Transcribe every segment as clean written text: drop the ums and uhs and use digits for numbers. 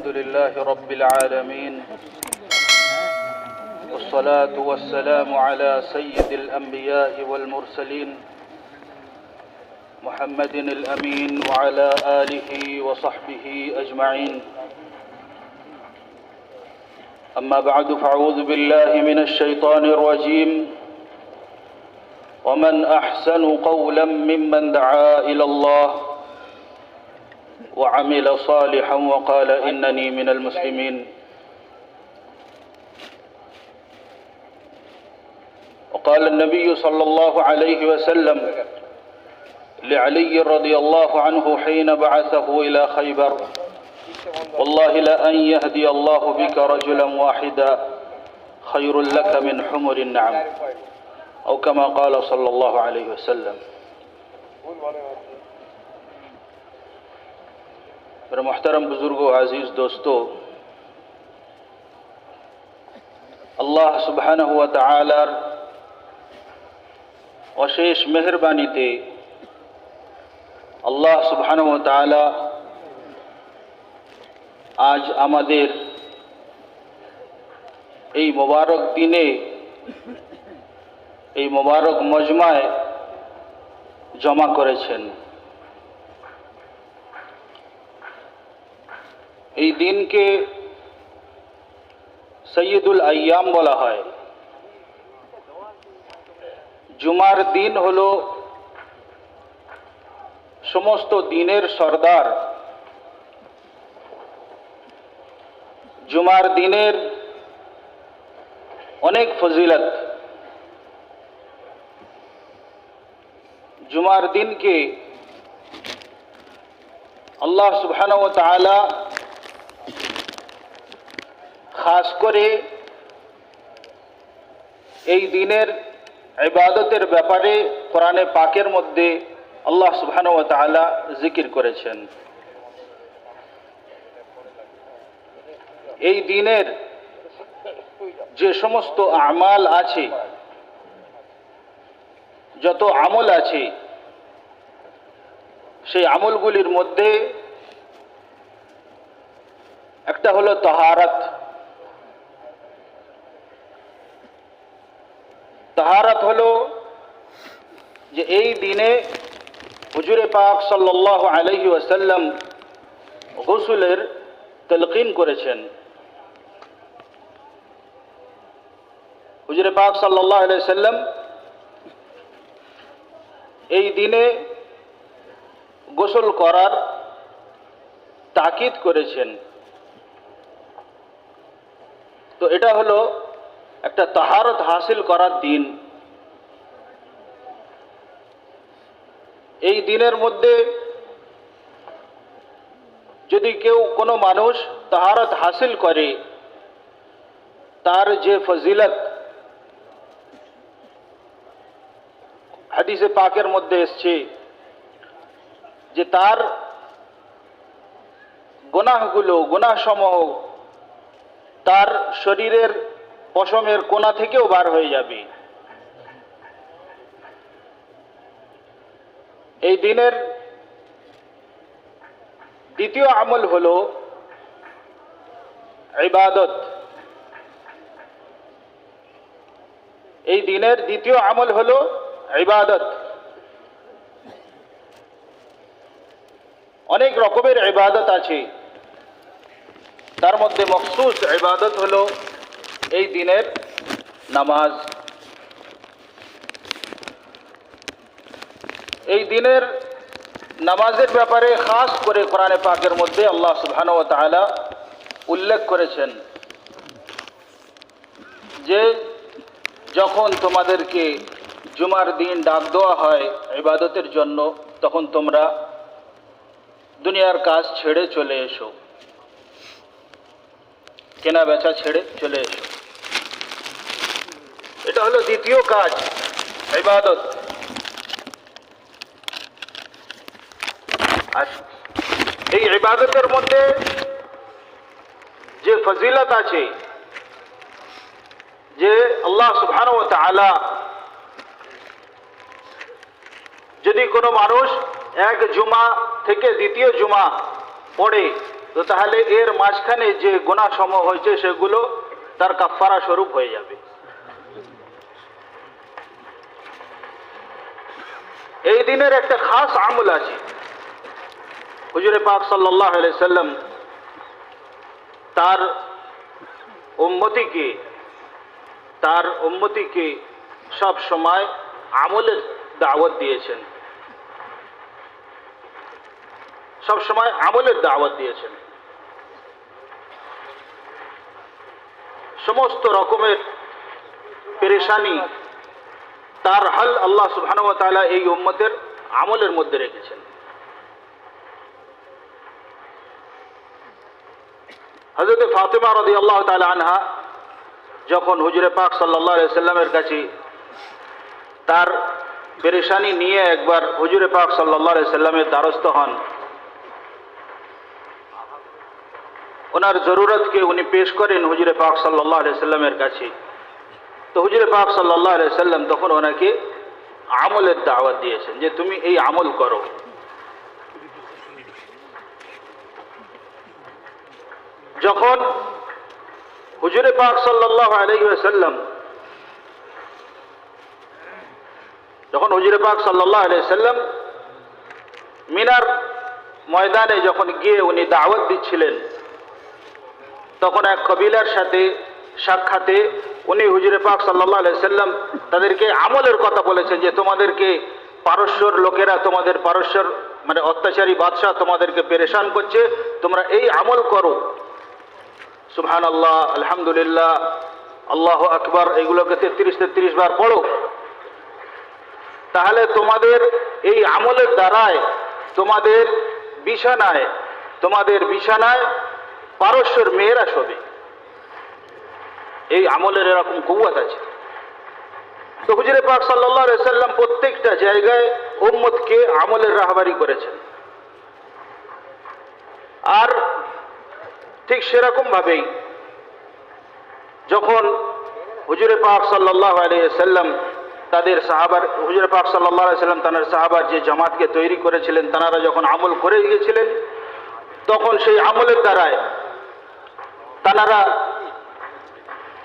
لله رب العالمين، والصلاة والسلام على سيد الأنبياء والمرسلين محمد الأمين وعلى آله وصحبه أجمعين. أما بعد، فأعوذ بالله من الشيطان الرجيم. ومن أحسن قولا ممن دعا إلى الله وعمل صالحا وقال إنني من المسلمين. وقال النبي صلى الله عليه وسلم لعلي رضي الله عنه حين بعثه إلى خيبر: والله لأن يهدي الله بك رجلا واحدا خير لك من حمر النعم، أو كما قال صلى الله عليه وسلم. मेरे मोहतरम बुजुर्गों, अजीज दोस्तों, अल्लाह सुब्हानहु व तआलार অশেষ মেহেরবানিতে আল্লাহ সুবহানাহু ওয়া তাআলা আজ আমাদের এই মোবারক দিনে এই মোবারক মজমায় জমা করেছেন। এই দিনকে সৈয়দুল আইয়াম বলা হয়। জুমার দিন হলো সমস্ত দিনের সর্দার। জুমার দিনের অনেক ফজিলত। জুমার দিনকে আল্লাহ সুবহানাহু ওয়া তাআলা খাস করে এই দিনের ইবাদতের ব্যাপারে কোরআনে পাকের মধ্যে আল্লাহ সুবহানাহু ওয়া তাআলা জিকির করেছেন। এই দিনের যে সমস্ত আমাল আছে, যত আমল আছে, সেই আমলগুলির মধ্যে একটা হলো তাহারাত। তাহারাত হলো যে এই দিনে হুজুরে পাক সাল্লাল্লাহু আলাইহি ওয়াসাল্লাম গোসলের তালকিন করেছেন। হুজুরে পাক সাল্লাল্লাহু আলাইহি ওয়াসাল্লাম এই দিনে গোসল করার তাকিদ করেছেন। তো এটা হলো একটা তাহারত হাসিল করার দিন। এই দিনের মধ্যে যদি কোনো মানুষ তাহারত হাসিল করে, তার যে ফজিলত হাদিসে পাকের মধ্যে এসছে যে তার গুনাহসমূহ তার শরীরের পশমের কোণা থেকেও বার হয়ে যাবে। এই দিনের দ্বিতীয় আমল হলো ইবাদত। এই দিনের দ্বিতীয় আমল হলো ইবাদত। অনেক রকমের ইবাদত আছে, তার মধ্যে মখসুস ইবাদত হলো এই দিনের নামাজ। এই দিনের নামাজের ব্যাপারে খাস করে কোরআনে পাকের মধ্যে আল্লাহ সুবহানাহু ওয়া তাআলা উল্লেখ করেছেন যে যখন তোমাদেরকে জুমার দিন ডাক দেওয়া হয় ইবাদতের জন্য, তখন তোমরা দুনিয়ার কাজ ছেড়ে চলে এসো, কেনা বেচা ছেড়ে চলে এসো। এটা হলো দ্বিতীয় কাজ, ইবাদত। আর এই ইবাদতের মধ্যে যে ফজিলত আছে, যে আল্লাহ সুবহানাহু ওয়া তাআলা যদি কোনো মানুষ এক জুমা থেকে দ্বিতীয় জুমা পড়ে, তো তাহলে এর মাঝখানে যে গুনাহ সমূহ হয়েছে সেগুলো তার কাফারা স্বরূপ হয়ে যাবে। এই দিনের একটা খাস আমল আছে। হুজুরে পাক সাল্লাল্লাহু আলাইহি সাল্লাম তার উম্মতিকে সব সময় আমলের দাওয়াত দিয়েছেন, সব সময় আমলের দাওয়াত দিয়েছেন। সমস্ত রকমের পেরেশানি তার হাল আল্লাহ সুবহানাহু ওয়া তাআলা এই উম্মতের আমলের মধ্যে রেখেছেন। হযরত ফাতিমা রাদিয়াল্লাহু তাআলা আনহা যখন হুজুরে পাক সাল্লাল্লাহু আলাইহি সাল্লামের কাছে তার পেরেশানি নিয়ে একবার হুজুরে পাক সাল্লাল্লাহু আলাইহি সাল্লামের দ্বারস্থ হন, ওনার জরুরতকে উনি পেশ করেন হুজুরে পাক সাল্লাল্লাহু আলাইহি সাল্লামের কাছে। তো হুজুরে পাক সাল্লাল্লাহু আলাইহি সাল্লাম তখন ওনাকে আমলের দাওয়াত দিয়েছেন যে তুমি এই আমল করো। যখন হুজুরে পাক সাল্লাল্লাহু আলাইহি ওয়াসাল্লাম মিনার ময়দানে যখন গিয়ে উনি দাওয়াত দিচ্ছিলেন, তখন এক কবিলার সাথে সাক্ষাতে উনি হুজুরে পাক সাল্লাল্লাহু আলাইহি সাল্লাম তাদেরকে আমলের কথা বলেছেন যে তোমাদেরকে পারস্যর লোকেরা, তোমাদের পারস্যর মানে অত্যাচারী বাদশাহ তোমাদেরকে পেরেশান করছে, তোমরা এই আমল করো, সুবহানাল্লাহ, আলহামদুলিল্লাহ, আল্লাহু আকবার, এগুলোকে 33 বার পড়ো। তাহলে তোমাদের এই আমলের দ্বারায় তোমাদের বিছানায় পারস্যের মেয়েরা শোবে। এই আমলের এরকম কুওয়াত আছে। তো হুজুরে পাক সাল্লাল্লাহু আলাইহি সাল্লাম প্রত্যেকটা জায়গায় উম্মতকে আমলের রাহবারি করেছেন। আর ঠিক সেরকম ভাবেই যখন হুজুরে পাক সাল্লাল্লাহু আলাইহি সাল্লাম হুজুরে পাক সাল্লাল্লাহু আলাইহি সাল্লাম তার সাহাবার যে জামাতকে তৈরি করেছিলেন, তারা যখন আমল করে গিয়েছিলেন, তখন সেই আমলের দ্বারায় তারা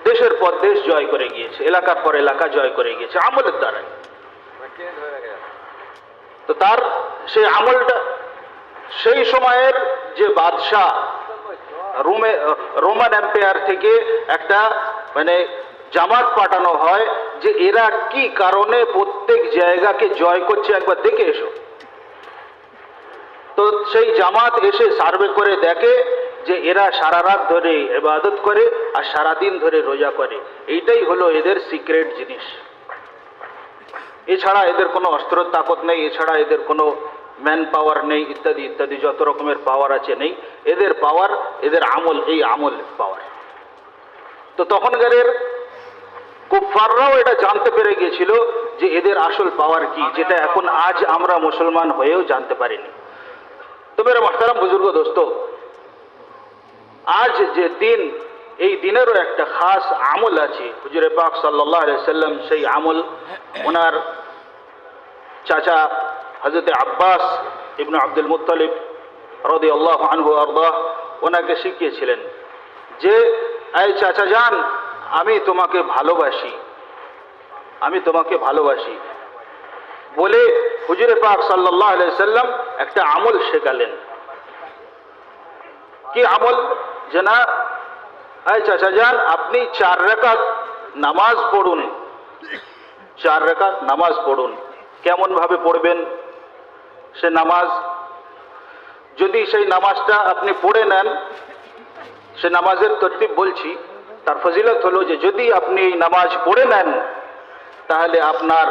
দেশের পর দেশ জয় করে গিয়েছে, এলাকার পর এলাকা জয় করে গিয়েছে আমলের দ্বারায়। তো তার সেই আমলটা, সেই সময়ের যে বাদশাহ রোমান এম্পায়ার থেকে একটা মানে জামাত পাঠানো হয় যে এরা কি কারণে প্রত্যেক জায়গাকে জয় করছে, একবার দেখে এসো। তো সেই জামাত এসে সার্ভে করে দেখে যে এরা সারা রাত ধরে ইবাদত করে আর সারা দিন ধরে রোজা করে, এইটাই হলো এদের সিক্রেট জিনিস। এছাড়া এদের কোনো অস্ত্র তাকত নেই, এছাড়া এদের কোনো ম্যান পাওয়ার নেই, ইত্যাদি ইত্যাদি যত রকমের পাওয়ার আছে নেই। এদের পাওয়ার, এদের আমল, এই আমল পাওয়ার। তো তখনকারের কুফাররাও এটা জানতে পেরে গিয়েছিল যে এদের আসল পাওয়ার কি, যেটা এখন আজ আমরা মুসলমান হয়েও জানতে পারিনি। তো মেরা মুহতারাম বুজুর্গ দোস্ত, আজ যে দিন, এই দিনেরও একটা খাস আমল আছে। হুজুরে পাক সাল্লাল্লাহু আলাইহি সাল্লাম সেই আমল ওনার চাচা হযরত আব্বাস ইবনে আব্দুল মুত্তালিব রাদিয়াল্লাহু আনহু আরদাহ ওনাকে শিখিয়েছিলেন যে এই চাচা যান, আমি তোমাকে ভালোবাসি বলে হুজুরে পাক সাল্লাল্লাহু আলাইহি সাল্লাম একটা আমল শেখালেন। কি আমল? যে না, এই চাচা যান, আপনি 4 রাকাত নামাজ পড়ুন, 4 রাকাত নামাজ পড়ুন। কেমন ভাবে পড়বেন সে নামাজ? যদি সেই নামাজটা আপনি পড়ে নেন, সে নামাজের তরতিব বলছি, তার ফজিলত হলো যে যদি আপনি এই নামাজ পড়ে নেন, তাহলে আপনার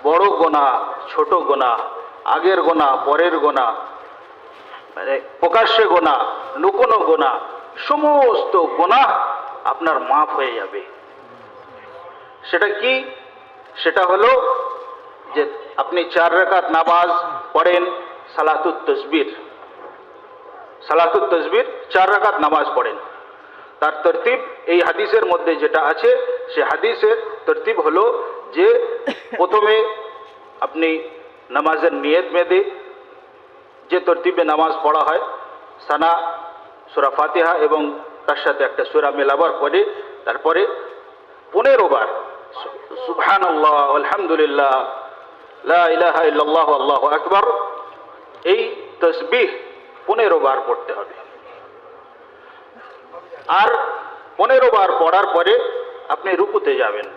বড় গোনা, ছোট গোনা, আগের গোনা, পরের গোনা, মানে প্রকাশ্যে গোনা, লুকোনো গোনা, সমস্ত গোনা আপনার মাফ হয়ে যাবে। সেটা কি? সেটা হলো যে আপনি 4 রাকাত নামাজ পড়েন, সালাতুত তাসবির 4 রাকাত নামাজ পড়েন। তার তরতিব এই হাদিসের মধ্যে যেটা আছে, সে হাদিসের তরতিব হলো যে প্রথমে আপনি নামাজের নিয়ত বেঁধে, যে তরতিবে নামাজ পড়া হয়, সানা সূরা ফাতিহা এবং তার সাথে একটা সূরা মেলাবার পরে তারপরে 15 বার সুবহানাল্লাহ আলহামদুলিল্লাহ লা ইলাহা ইল্লাল্লাহু আল্লাহু আকবার এই তাসবিহ 15 বার পড়তে হবে। আর 15 বার পড়ার পরে আপনি রুকুতে যাবেন।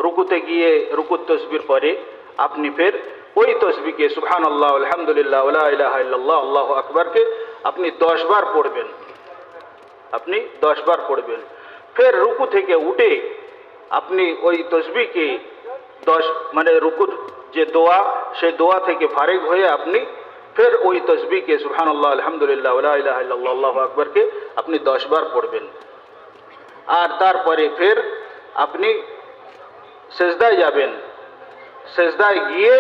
রুকুতে গিয়ে রুকুত তসবির পরে আপনি ফের ওই তসবিহকে সুবহানাল্লাহ আলহামদুলিল্লাহ লা ইলাহা ইল্লাল্লাহ আল্লাহু আকবারকে আপনি 10 বার পড়বেন। আপনি 10 বার পড়বেন। ফের রুকু থেকে উঠে আপনি ওই তসবিহকে 10 মানে রুকুর যে দোয়া সেই দোয়া থেকে ফারেগ হয়ে আপনি ফের ওই তসবিহকে সুবহানাল্লাহ আলহামদুলিল্লাহ লা ইলাহা ইল্লাল্লাহ আল্লাহু আকবারকে আপনি 10 বার পড়বেন। আর তারপরে ফের আপনি সেজদায় যাবেন। সেজদায় গিয়ে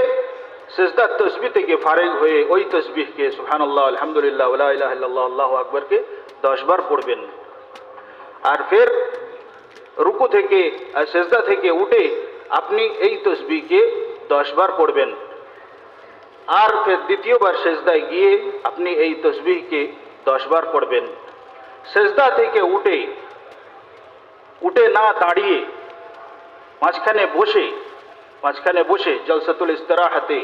সেজদার তসবিহ থেকে ফারেগ হয়ে ওই তসবিহকে সুবহানাল্লাহ আলহামদুলিল্লাহ লা ইলাহা ইল্লাল্লাহ আল্লাহু আকবারকে 10 বার পড়বেন। আর ফের রুকু থেকে সেজদা থেকে উঠে আপনি এই তসবিহকে 10 বার পড়বেন। আর ফের দ্বিতীয়বার সেজদায় গিয়ে আপনি এই তসবিহকে 10 বার পড়বেন। সেজদা থেকে উঠে না দাঁড়িয়ে মাঝখানে বসে জলসাতুল ইস্তিরাহাতে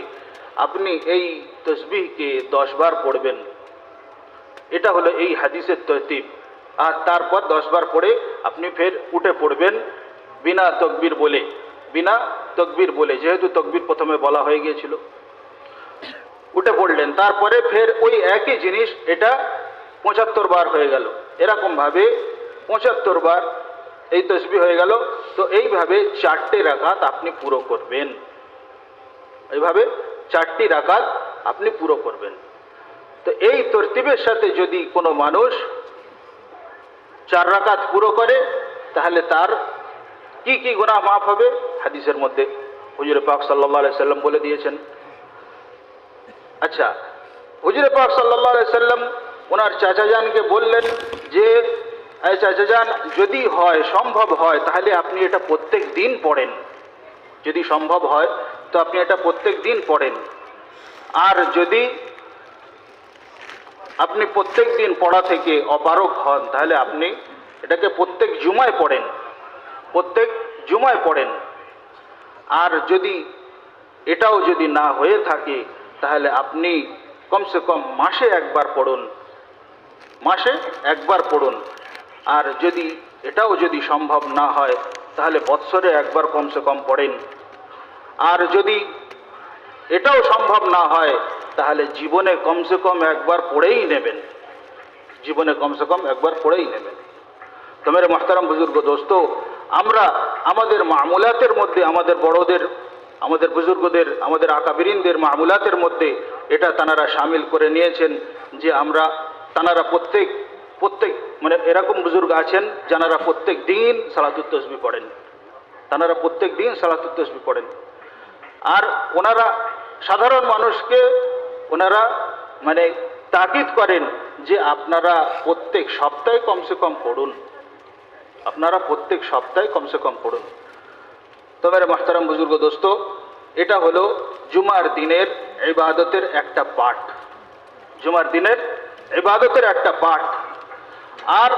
আপনি এই তসবিহকে 10 বার পড়বেন। এটা হলো এই হাদিসের তরতিব। আর তারপর 10 বার পড়ে আপনি ফের উঠে পড়বেন বিনা তকবীর বলে, যেহেতু তকবীর প্রথমে বলা হয়ে গিয়েছিল। উঠে পড়লেন, তারপরে ফের ওই একই জিনিস এটা 75 বার হয়ে গেল। এরকম ভাবে 75 বার এই তসবিহ হয়ে গেল। তো এইভাবে 4টি রাকাত আপনি পুরো করবেন। এইভাবে 4টি রাকাত আপনি পুরো করবেন। তো এই তরতিবের সাথে যদি কোনো মানুষ 4 রাকাত পুরো করে তাহলে তার কি কি গুনাহ মাফ হবে হাদিসের মধ্যে হুজুর পাক সাল্লাল্লাহু আলাইহি সাল্লাম বলে দিয়েছেন। আচ্ছা, হুজুর পাক সাল্লাল্লাহু আলাইহি সাল্লাম ওনার চাচাজানকে বললেন যে এই চাচাজান, যদি সম্ভব হয় তাহলে আপনি এটা প্রত্যেক দিন পড়েন। যদি সম্ভব হয় তো আপনি এটা প্রত্যেক দিন পড়েন। আর যদি আপনি প্রত্যেক দিন পড়া থেকে অপারগ হন তাহলে আপনি এটাকে প্রত্যেক জুমায় পড়েন। আর যদি এটাও যদি না হয়ে থাকে তাহলে আপনি কমসে কম মাসে একবার পড়ুন। আর যদি এটাও যদি সম্ভব না হয় তাহলে বৎসরে একবার কমসে কম পড়েন। আর যদি এটাও সম্ভব না হয় তাহলে জীবনে কমসে কম একবার পড়েই নেবেন। তো মেরে মুহতারাম বুজুর্গ দোস্ত, আমরা আমাদের মামুলাতের মধ্যে আমাদের বড়দের, আমাদের বুজুর্গদের, আমাদের আকাবিরিনদের মামুলাতের মধ্যে এটা তানারা শামিল করে নিয়েছেন যে তানারা প্রত্যেক মানে এরকম বুজুর্গ আছেন যারা প্রত্যেক দিন সালাতুত তাসবিহ পড়েন। আর ওনারা সাধারণ মানুষকে ওনারা মানে তাকিদ করেন যে আপনারা প্রত্যেক সপ্তাহে কমসে কম পড়ুন। তো মেরে মুহতারাম বুজুর্গ দোস্ত, এটা হলো জুমার দিনের ইবাদতের একটা পাঠ। আর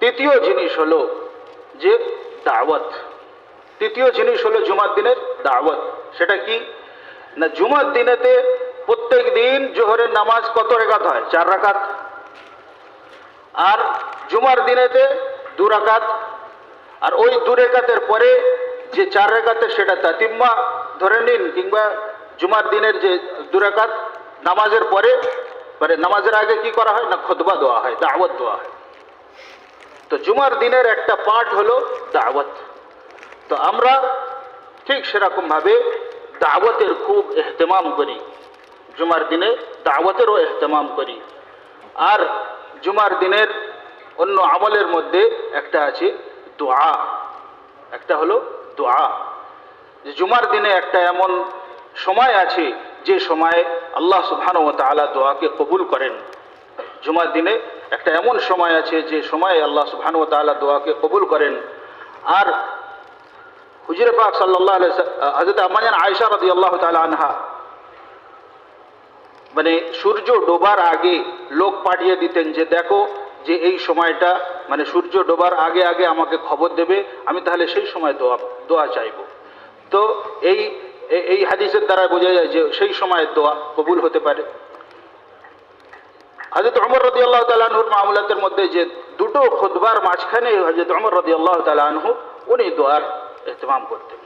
তৃতীয় জিনিস হলো যে দাওয়াত। জুমার দিনের দাওয়াত। সেটা কি না, জুমার দিনেতে প্রত্যেক দিন জোহরের নামাজ কত রাকাত হয়? 4 রাকাত। আর জুমার দিনেতে 2 রাকাত। আর ওই 2 রাকাতের পরে যে 4 রাকাতে সেটা তাতিম্মা ধরে নিন, কিংবা জুমার দিনের যে 2 রাকাত নামাজের পরে মানে নামাজের আগে কি করা হয় না, খুতবা দেওয়া হয়, দাওয়াত দেওয়া হয়। তো জুমার দিনের একটা পাঠ হলো দাওয়াত। তো আমরা ঠিক সেরকম ভাবে দাওয়াতের খুব ইহতিমাম করি, জুমার দিনে দাওয়াতেরও ইহতিমাম করি। আর জুমার দিনের অন্য আমলের মধ্যে একটা আছে দোয়া। একটা হলো দোয়া। যে জুমার দিনে একটা এমন সময় আছে যে সময়ে আল্লাহ সুবহানাহু ওয়া তাআলা দোয়াকে কবুল করেন। জুমার দিনে একটা এমন সময় আছে যে সময়ে আল্লাহ সুবহানাহু ওয়া তাআলা দোয়াকে কবুল করেন। আর হুজুর পাক সাল্লাল্লাহু আলাইহি ওয়াসাল্লাম, হযরত আম্মা জান আয়েশা রাদিয়াল্লাহু তাআলা আনহা মানে সূর্য ডোবার আগে লোক পাঠিয়ে দিতেন যে দেখো যে এই সময়টা মানে সূর্য ডোবার আগে আগে আমাকে খবর দেবে, আমি তাহলে সেই সময় দোয়া চাইব। তো এই এই হাদিসের দ্বারা বোঝা যায় যে সেই সময় দোয়া কবুল হতে পারে। হযরত ওমর রাদিয়াল্লাহু তাআলা আনহুর মামলাতের মধ্যে যে দুটো খুতবার মাঝখানে হযরত ওমর রাদিয়াল্লাহু তাআলা আনহু উনি দোয়ার ইহতিমাম করতেন।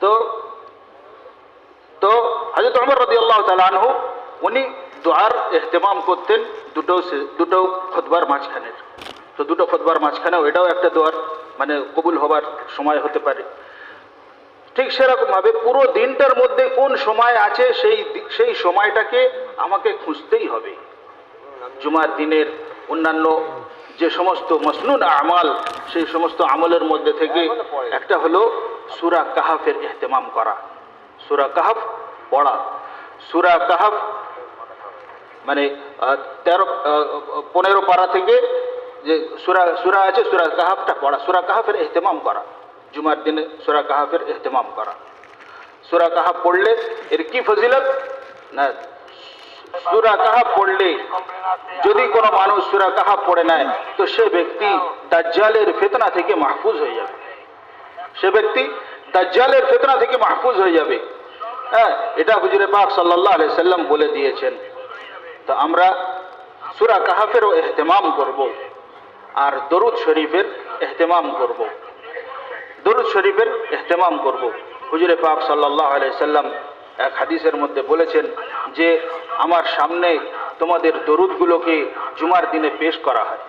তো তো হযরত ওমর রাদিয়াল্লাহু তাআলা আনহু উনি দোয়ার ইহতিমাম করতেন দুটো খুতবার মাঝখানে। তো দুটো খুতবার মাঝখানেও এটাও একটা দোয়ার মানে কবুল হবার সময় হতে পারে। ঠিক সেরকমভাবে পুরো দিনটার মধ্যে কোন সময় আছে সেই সময়টাকে আমাকে খুঁজতেই হবে। জুমার দিনের অন্যান্য যে সমস্ত মসনুন আমাল, সেই সমস্ত আমলের মধ্যে থেকে একটা হলো সূরা কাহাফের ইহতিমাম করা, সূরা কাহাফ পড়া। সূরা কাহাফ মানে 15 পারা থেকে যে সূরা আছে সূরা কাহাফটা পড়া, সূরা কাহাফের ইহতিমাম করা, জুমার দিনে সূরা কাহাফের ইহতিমাম করা। সূরা কাহাফ পড়লে এর কি ফজিলত না, সূরা কাহাফ পড়লে যদি কোনো মানুষ সূরা কাহাফ পড়ে নেয় তো সে ব্যক্তি দাজ্জালের ফিতনা থেকে মাহফুজ হয়ে যাবে, সে ব্যক্তি দাজ্জালের ফিতনা থেকে মাহফুজ হয়ে যাবে। হ্যাঁ, এটা হুজুরে পাক সাল্লাল্লাহু আলাইহি সাল্লাম বলে দিয়েছেন। তো আমরা সূরা কাহাফেরও ইহতিমাম করব আর দরুদ শরীফের ইহতিমাম করব, দরুদ শরীফের ইহতিমাম করব। হুজুরে পাক সাল্লাল্লাহু আলাইহি সাল্লাম এক হাদিসের মধ্যে বলেছেন যে আমার সামনে তোমাদের দরুদগুলোকে জুমার দিনে পেশ করা হয়,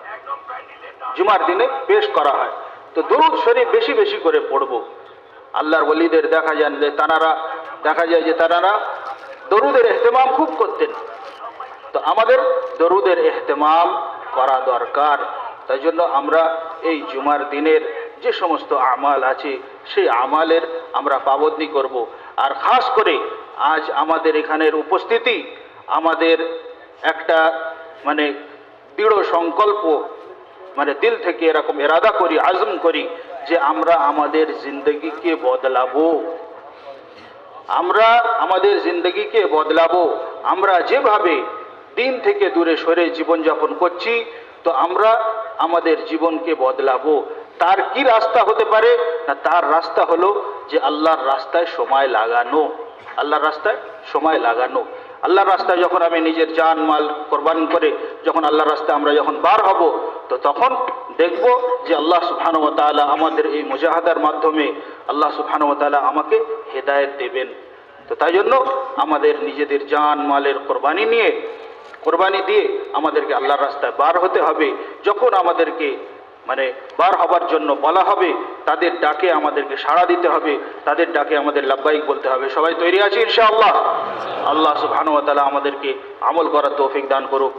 জুমার দিনে পেশ করা হয়। তো দরুদ শরীফ বেশি বেশি করে পড়ব। আল্লাহর ওলিদের দেখা যায় যে তারা দরুদের ইহতিমাম খুব করতেন। তো আমাদের দরুদের ইহতিমাম করা দরকার। তাই জন্য আমরা এই জুমার দিনের যে সমস্ত আমাল আছে সেই আমালের আমরা পাবন্দি করব। আর খাস করে আজ আমাদের এখানের উপস্থিতি আমাদের একটা মানে দৃঢ় সংকল্প, মানে দিল থেকে এরকম ইরাদা করি, আজম করি যে আমরা আমাদের জিন্দগিকে বদলাবো, আমরা আমাদের জিন্দগিকে বদলাবো। আমরা যেভাবে দিন থেকে দূরে সরে জীবনযাপন করছি, তো আমরা আমাদের জীবনকে বদলাবো। তার কি রাস্তা হতে পারে না, তার রাস্তা হলো যে আল্লাহর রাস্তায় সময় লাগানো, আল্লাহর রাস্তায় সময় লাগানো। আল্লাহর রাস্তায় যখন আমি নিজের জান মাল কোরবান করে যখন আল্লাহর রাস্তায় আমরা যখন বার হব, তো তখন দেখব যে আল্লাহ সুবহানাহু ওয়া তাআলা আমাদের এই মুজাহাদার মাধ্যমে আল্লাহ সুবহানাহু ওয়া তাআলা আমাকে হেদায়েত দেবেন। তো তাই জন্য আমাদের নিজেদের জান মালের কোরবানি দিয়ে আমাদেরকে আল্লাহর রাস্তায় বার হতে হবে। যখন আমাদেরকে মানে বার হবার জন্য বলা হবে, তাদের ডাকে আমাদেরকে সাড়া দিতে হবে, তাদের ডাকে আমাদের লাব্বাইক বলতে হবে। সবাই তৈরি আছি ইনশাআল্লাহ? আল্লাহ সুবহানাহু ওয়া তাআলা আমাদেরকে আমল করার তৌফিক দান করুক।